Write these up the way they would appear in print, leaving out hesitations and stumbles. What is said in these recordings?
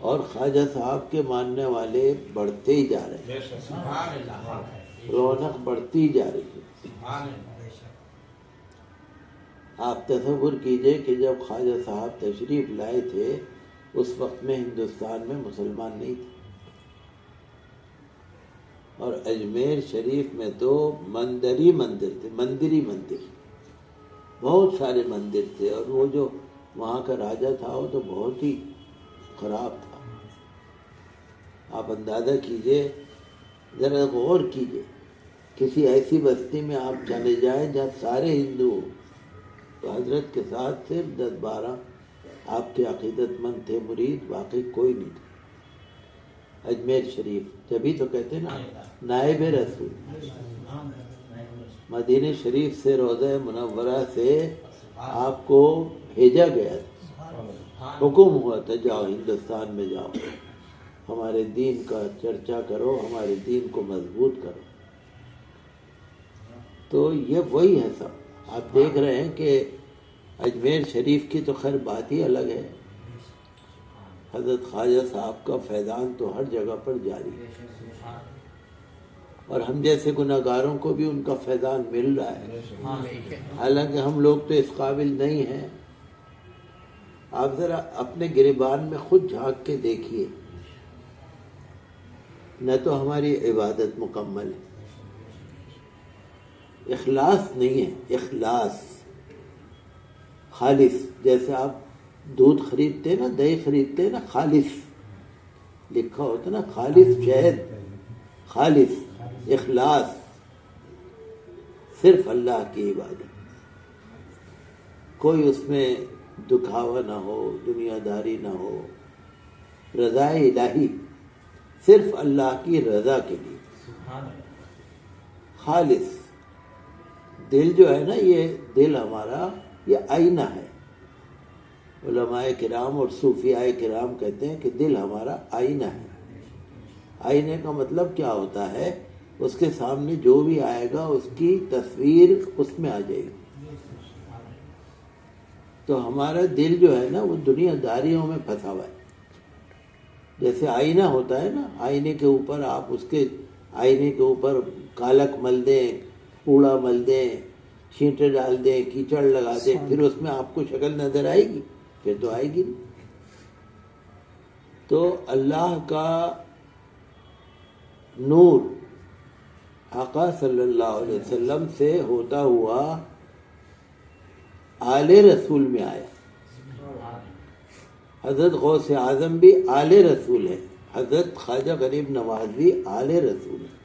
اور خواجہ صاحب کے ماننے والے بڑھتے ہی جا رہے ہیں، رونق بڑھتی جا رہی ہے۔ آپ تصور کیجئے کہ جب خواجہ صاحب تشریف لائے تھے اس وقت میں ہندوستان میں مسلمان نہیں تھے، اور اجمیر شریف میں تو مندری مندر تھے، مندری مندر، بہت سارے مندر تھے، اور وہ جو وہاں کا راجہ تھا وہ تو بہت ہی خراب تھا۔ آپ اندازہ کیجئے، ذرا غور کیجئے، کسی ایسی بستی میں آپ چلے جائیں جہاں سارے ہندو ہوں، تو حضرت کے ساتھ صرف 10-12 آپ کے عقیدت مند تھے، مرید، باقی کوئی نہیں تھا۔ اجمیر شریف جبھی تو کہتے ہیں نا نائب رسول، مدینہ شریف سے روضہ منورہ سے آپ کو بھیجا گیا تھا، حکم ہوا تھا جاؤ ہندوستان میں جاؤ، ہمارے دین کا چرچا کرو، ہمارے دین کو مضبوط کرو۔ تو یہ وہی ہے سب۔ آپ دیکھ رہے ہیں کہ اجمیر شریف کی تو خیر بات ہی الگ ہے، حضرت خواجہ صاحب کا فیضان تو ہر جگہ پر جاری ہے، اور ہم جیسے گناہگاروں کو بھی ان کا فیضان مل رہا ہے، حالانکہ ہم لوگ تو اس قابل نہیں ہیں۔ آپ ذرا اپنے گریبان میں خود جھانک کے دیکھیے، نہ تو ہماری عبادت مکمل ہے، اخلاص نہیں ہے، اخلاص خالص، جیسے آپ دودھ خریدتے نا، دہی خریدتے نا، خالص لکھا ہوتا نا، خالص شہد، خالص اخلاص، صرف اللہ کی عبادت، کوئی اس میں دکھاوا نہ ہو، دنیا داری نہ ہو، رضا الہی، صرف اللہ کی رضا کے لیے، خالص۔ دل جو ہے نا، یہ دل ہمارا یہ آئینہ ہے۔ علماء کرام اور صوفیاء کرام کہتے ہیں کہ دل ہمارا آئینہ ہے۔ آئینے کا مطلب کیا ہوتا ہے؟ اس کے سامنے جو بھی آئے گا اس کی تصویر اس میں آ جائے گی۔ تو ہمارا دل جو ہے نا وہ دنیا داریوں میں پھنسا ہوا ہے۔ جیسے آئینہ ہوتا ہے نا، آئینے کے اوپر آپ اس کے آئینے کے اوپر کالک مل دیں، کوڑا مل دیں، چھینٹے ڈال دیں، کیچڑ لگا دیں، پھر اس میں آپ کو شکل نظر آئے گی؟ پھر تو آئے گی نہیں۔ تو اللہ کا نور آقا صلی اللہ علیہ وسلم سے ہوتا ہوا آل رسول میں آیا۔ حضرت غوث اعظم بھی آل رسول ہے، حضرت خواجہ غریب نواز بھی آل رسول ہے،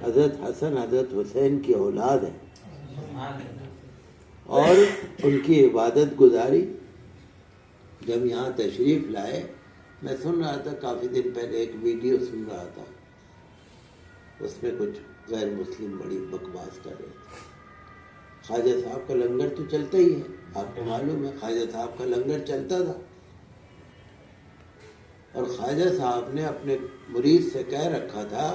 حضرت حسن حضرت حسین کی اولاد ہے، اور ان کی عبادت گزاری جب یہاں تشریف لائے، میں سن رہا تھا کافی دن پہلے ایک ویڈیو سن رہا تھا، اس میں کچھ غیر مسلم بڑی بکواس کر رہے تھے۔ خواجہ صاحب کا لنگر تو چلتا ہی ہے، آپ کو معلوم ہے خواجہ صاحب کا لنگر چلتا تھا، اور خواجہ صاحب نے اپنے مرید سے کہہ رکھا تھا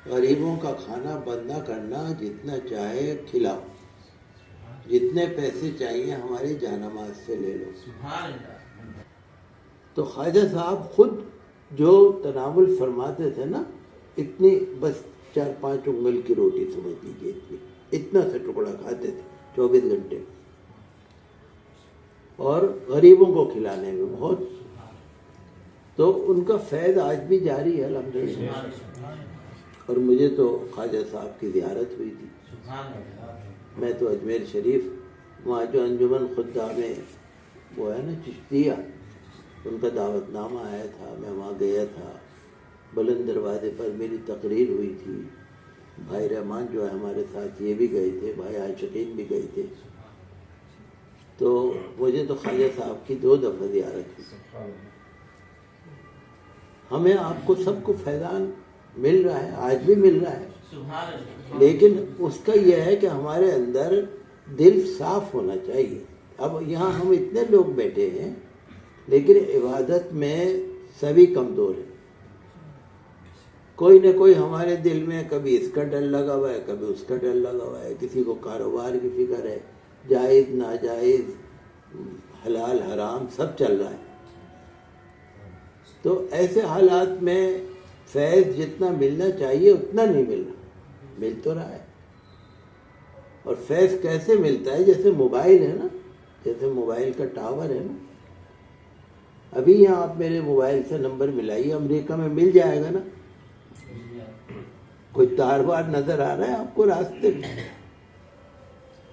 غریبوں کا کھانا بند نہ کرنا، جتنا چاہے کھلاؤ، جتنے پیسے چاہیے ہماری جانماز سے لے لو۔ تو خواجہ صاحب خود جو تناول فرماتے تھے نا، اتنی بس 4-5 انگل کی روٹی سمجھ لیجیے، اتنا سا ٹکڑا کھاتے تھے 24 گھنٹے، اور غریبوں کو کھلانے میں بہت، تو ان کا فیض آج بھی جاری ہے الحمدللہ۔ اور مجھے تو خواجہ صاحب کی زیارت ہوئی تھی، میں تو اجمیر شریف وہاں جو انجمن خدام وہ ہے نا چشتیہ، ان کا دعوت نامہ آیا تھا، میں وہاں گیا تھا، بلند دروازے پر میری تقریر ہوئی تھی، بھائی رحمان جو ہے ہمارے ساتھ یہ بھی گئے تھے، بھائی عاشقین بھی گئے تھے، تو مجھے تو خواجہ صاحب کی 2 دفعہ زیارت ہوئی۔ ہمیں آپ کو سب کو فیضان مل رہا ہے، آج بھی مل رہا ہے، لیکن اس کا یہ ہے کہ ہمارے اندر دل صاف ہونا چاہیے۔ اب یہاں ہم اتنے لوگ بیٹھے ہیں، لیکن عبادت میں سبھی کمزور ہیں، کوئی نہ کوئی ہمارے دل میں کبھی اس کا ڈر لگا ہوا ہے، کبھی اس کا ڈر لگا ہوا ہے، کسی کو کاروبار کی فکر ہے، جائز ناجائز، حلال حرام سب چل رہا ہے۔ تو ایسے حالات میں فیض جتنا ملنا چاہیے اتنا نہیں مل رہا، مل تو رہا ہے. اور فیض کیسے ملتا ہے؟ جیسے موبائل ہے نا، جیسے موبائل کا ٹاور ہے نا. ابھی یہاں آپ میرے موبائل سے نمبر ملائیے، امریکہ میں مل جائے گا نا. کوئی تار وار نظر آ رہا ہے آپ کو راستے میں؟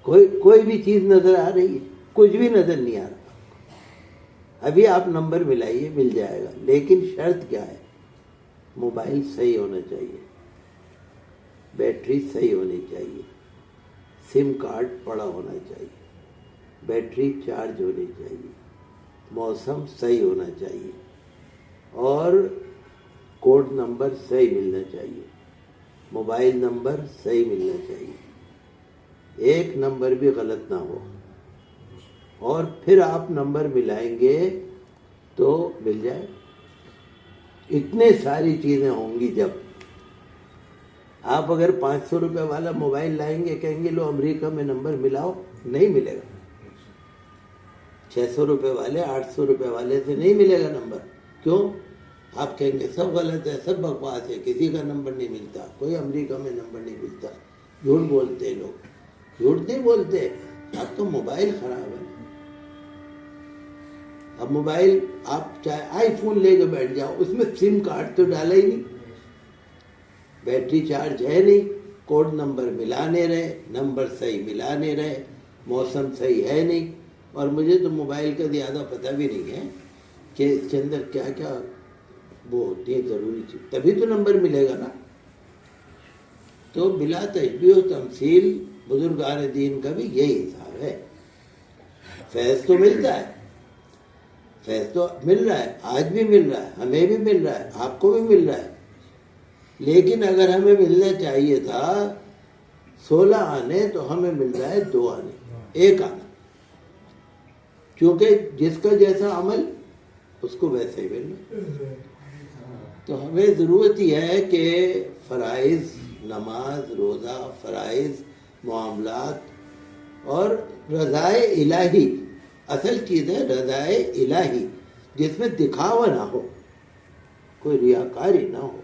کوئی بھی چیز نظر آ رہی ہے؟ کچھ بھی نظر نہیں آ رہا. ابھی آپ نمبر ملائیے، مل جائے گا. لیکن شرط کیا ہے؟ موبائل صحیح ہونا چاہیے، بیٹری صحیح ہونی چاہیے، سم کارڈ پڑا ہونا چاہیے، بیٹری چارج ہونی چاہیے، موسم صحیح ہونا چاہیے، اور کوڈ نمبر صحیح ملنا چاہیے، موبائل نمبر صحیح ملنا چاہیے، ایک نمبر بھی غلط نہ ہو. اور پھر آپ نمبر ملائیں گے تو مل جائے. اتنے ساری چیزیں ہوں گی. جب آپ اگر 500 روپے والا موبائل لائیں گے، کہیں گے لو امریکہ میں نمبر ملاؤ، نہیں ملے گا. 600 روپے والے 800 روپے والے سے نہیں ملے گا نمبر. کیوں؟ آپ کہیں گے سب غلط ہے، سب بکواس ہے، کسی کا نمبر نہیں ملتا، کوئی امریکہ میں نمبر نہیں ملتا. جھوٹ بولتے ہیں لوگ. جھوٹ نہیں بولتے، اب تو موبائل خراب ہے. اب موبائل آپ چاہے آئی فون لے کے بیٹھ جاؤ، اس میں سم کارڈ تو ڈالا ہی نہیں، بیٹری چارج ہے نہیں، کوڈ نمبر ملانے رہے، نمبر صحیح ملانے رہے، موسم صحیح ہے نہیں. اور مجھے تو موبائل کا زیادہ پتہ بھی نہیں ہے کہ اس کے اندر کیا کیا وہ ہوتی ہے ضروری چیز، تبھی تو نمبر ملے گا نا. تو بلا تشبیہ و تمثیل بزرگان دین کا بھی یہی حساب ہے. فیض تو ملتا ہے، فیض تو مل رہا ہے، آج بھی مل رہا ہے، ہمیں بھی مل رہا ہے، آپ کو بھی مل رہا ہے. لیکن اگر ہمیں ملنا چاہیے تھا 16 آنے تو ہمیں مل رہا ہے 2 آنے، 1 آنا. کیونکہ جس کا جیسا عمل اس کو ویسے ہی ملنا. تو ہمیں ضرورت یہ ہے کہ فرائض، نماز، روزہ، فرائض، معاملات اور رضائے الہی، اصل چیز ہے رضائے الہی، جس میں دکھاوا نہ ہو، کوئی ریاکاری نہ ہو،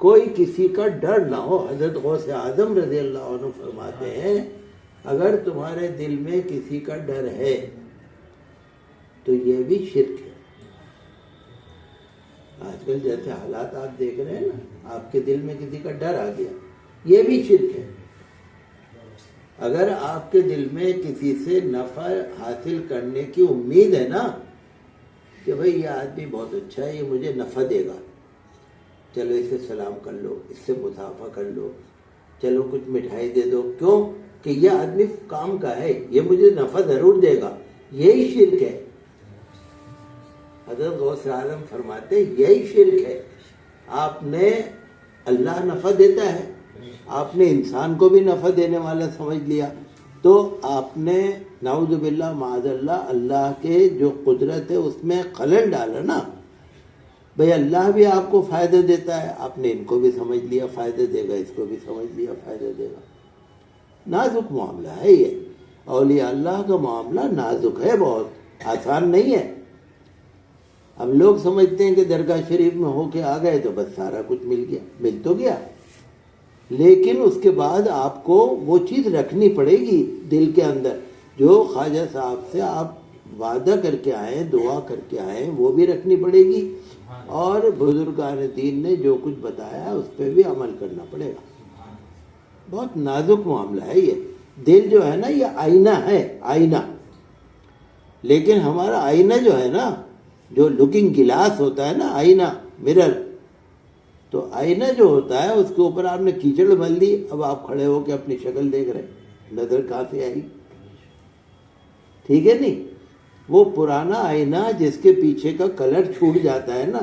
کوئی کسی کا ڈر نہ ہو. حضرت غوث اعظم رضی اللہ عنہ فرماتے ہیں اگر تمہارے دل میں کسی کا ڈر ہے تو یہ بھی شرک ہے. آج کل جیسے حالات آپ دیکھ رہے ہیں نا، آپ کے دل میں کسی کا ڈر آ گیا، یہ بھی شرک ہے. اگر آپ کے دل میں کسی سے نفع حاصل کرنے کی امید ہے نا کہ بھئی یہ آدمی بہت اچھا ہے، یہ مجھے نفع دے گا، چلو اسے سلام کر لو، اس سے مصافحہ کر لو، چلو کچھ مٹھائی دے دو، کیوں کہ یہ آدمی کام کا ہے، یہ مجھے نفع ضرور دے گا، یہی شرک ہے. حضرت غوث اعظم فرماتے یہی شرک ہے. آپ نے اللہ نفع دیتا ہے، آپ نے انسان کو بھی نفع دینے والا سمجھ لیا، تو آپ نے نعوذ باللہ معاذ اللہ اللہ کے جو قدرت ہے اس میں خلل ڈالا نا. بھئی اللہ بھی آپ کو فائدہ دیتا ہے، آپ نے ان کو بھی سمجھ لیا فائدہ دے گا، اس کو بھی سمجھ لیا فائدہ دے گا. نازک معاملہ ہے یہ. اولیاء اللہ کا معاملہ نازک ہے، بہت آسان نہیں ہے. ہم لوگ سمجھتے ہیں کہ درگاہ شریف میں ہو کے آ گئے تو بس سارا کچھ مل گیا، مل تو گیا، لیکن اس کے بعد آپ کو وہ چیز رکھنی پڑے گی دل کے اندر جو خواجہ صاحب سے آپ وعدہ کر کے آئے، دعا کر کے آئے، وہ بھی رکھنی پڑے گی، اور بزرگان دین نے جو کچھ بتایا اس پہ بھی عمل کرنا پڑے گا. بہت نازک معاملہ ہے یہ. دل جو ہے نا یہ آئینہ ہے، آئینہ. لیکن ہمارا آئینہ جو ہے نا، جو لکنگ گلاس ہوتا ہے نا، آئینہ، مرر، تو آئینہ جو ہوتا ہے اس کے اوپر آپ نے کیچڑ مل دی، اب آپ کھڑے ہو کے اپنی شکل دیکھ رہے، نظر کہاں سے آئی؟ ٹھیک ہے نہیں؟ وہ پرانا آئینہ جس کے پیچھے کا کلر چھوٹ جاتا ہے نا،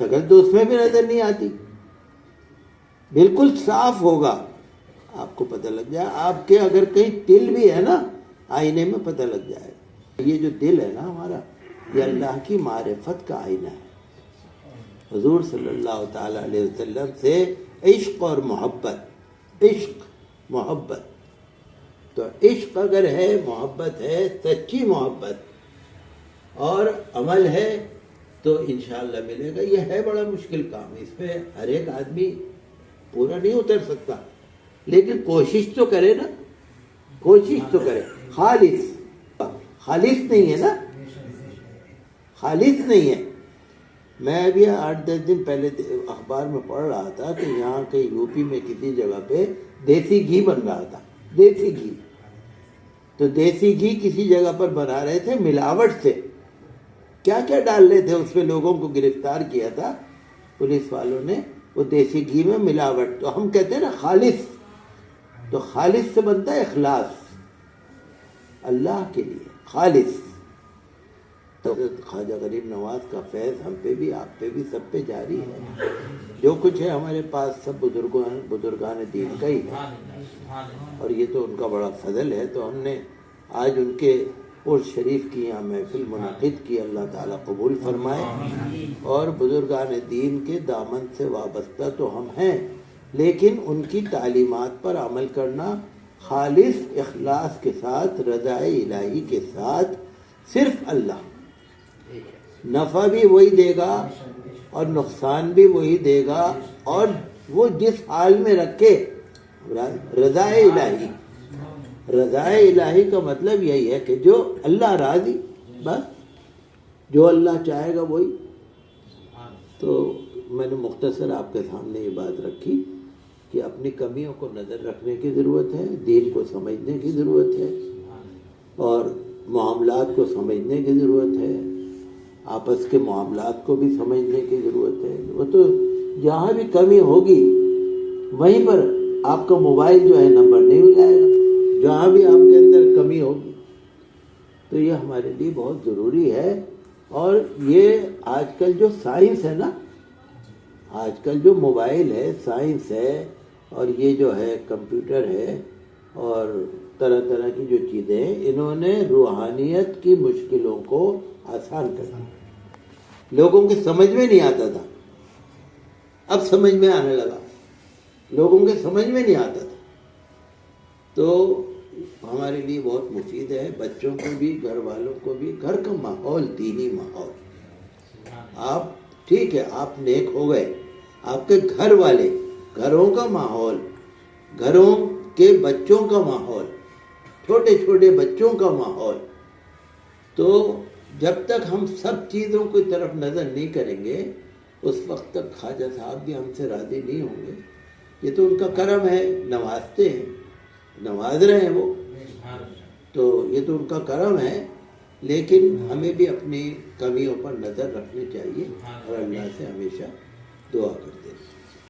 شکل تو اس میں بھی نظر نہیں آتی. بالکل صاف ہوگا، آپ کو پتہ لگ جائے. آپ کے اگر کہیں تل بھی ہے نا، آئینے میں پتہ لگ جائے گا. یہ جو دل ہے نا ہمارا، یہ اللہ کی معرفت کا آئینہ ہے. حضور صلی اللہ تعالی علیہ وسلم سے عشق اور محبت، عشق محبت. تو عشق اگر ہے، محبت ہے، سچی محبت، اور عمل ہے تو انشاءاللہ ملے گا. یہ ہے بڑا مشکل کام، اس پہ ہر ایک آدمی پورا نہیں اتر سکتا، لیکن کوشش تو کرے نا، کوشش تو کرے. خالص نہیں ہے نا، خالص نہیں ہے. میں ابھی 8-10 دن پہلے اخبار میں پڑھ رہا تھا کہ یہاں کے یو پی میں کسی جگہ پہ دیسی گھی بن رہا تھا، دیسی گھی. تو دیسی گھی کسی جگہ پر بنا رہے تھے ملاوٹ سے، کیا کیا ڈال رہے تھے اس پہ. لوگوں کو گرفتار کیا تھا پولیس والوں نے، وہ دیسی گھی میں ملاوٹ. تو ہم کہتے ہیں نا خالص، تو خالص سے بنتا ہے اخلاص، اللہ کے لیے خالص. تو خواجہ غریب نواز کا فیض ہم پہ بھی، آپ پہ بھی، سب پہ جاری ہے. جو کچھ ہے ہمارے پاس سب بزرگان دین کا ہی ہے، اور یہ تو ان کا بڑا فضل ہے. تو ہم نے آج ان کے عرس شریف کی یہاں محفل منعقد کی، اللہ تعالیٰ قبول فرمائے. اور بزرگان دین کے دامن سے وابستہ تو ہم ہیں، لیکن ان کی تعلیمات پر عمل کرنا خالص اخلاص کے ساتھ، رضائے الہی کے ساتھ. صرف اللہ، نفع بھی وہی دے گا اور نقصان بھی وہی دے گا، اور وہ جس حال میں رکھے. رضائے الہی، رضائے الہی کا مطلب یہی ہے کہ جو اللہ راضی، بس جو اللہ چاہے گا وہی. تو میں نے مختصر آپ کے سامنے یہ بات رکھی کہ اپنی کمیوں کو نظر رکھنے کی ضرورت ہے، دین کو سمجھنے کی ضرورت ہے، اور معاملات کو سمجھنے کی ضرورت ہے، آپس کے معاملات کو بھی سمجھنے کی ضرورت ہے. وہ تو جہاں بھی کمی ہوگی وہیں پر آپ کا موبائل جو ہے نمبر نہیں ہو جائے گا، جہاں بھی آپ کے اندر کمی ہوگی. تو یہ ہمارے لیے بہت ضروری ہے. اور یہ آج کل جو سائنس ہے نا، آج کل جو موبائل ہے، سائنس ہے، اور یہ جو ہے کمپیوٹر ہے، اور طرح طرح کی جو چیزیں ہیں، انہوں نے روحانیت کی مشکلوں کو آسان کر دیا. لوگوں کی سمجھ میں نہیں آتا تھا، اب سمجھ میں آنے لگا. لوگوں کے سمجھ میں نہیں آتا تھا. تو ہمارے لیے بہت مفید ہے، بچوں کو بھی، گھر والوں کو بھی. گھر کا ماحول، دینی ماحول. آپ ٹھیک ہے، آپ نیک ہو گئے، آپ کے گھر والے، گھروں کا ماحول، گھروں کے بچوں کا ماحول، چھوٹے چھوٹے بچوں کا ماحول. تو جب تک ہم سب چیزوں کی طرف نظر نہیں کریں گے، اس وقت تک خواجہ صاحب بھی ہم سے راضی نہیں ہوں گے. یہ تو ان کا کرم ہے، نوازتے ہیں، نواز رہے ہیں وہ، تو یہ تو ان کا کرم ہے. لیکن ہمیں بھی اپنی کمیوں پر نظر رکھنی چاہیے اور اللہ سے ہمیشہ دعا کرتے ہیں.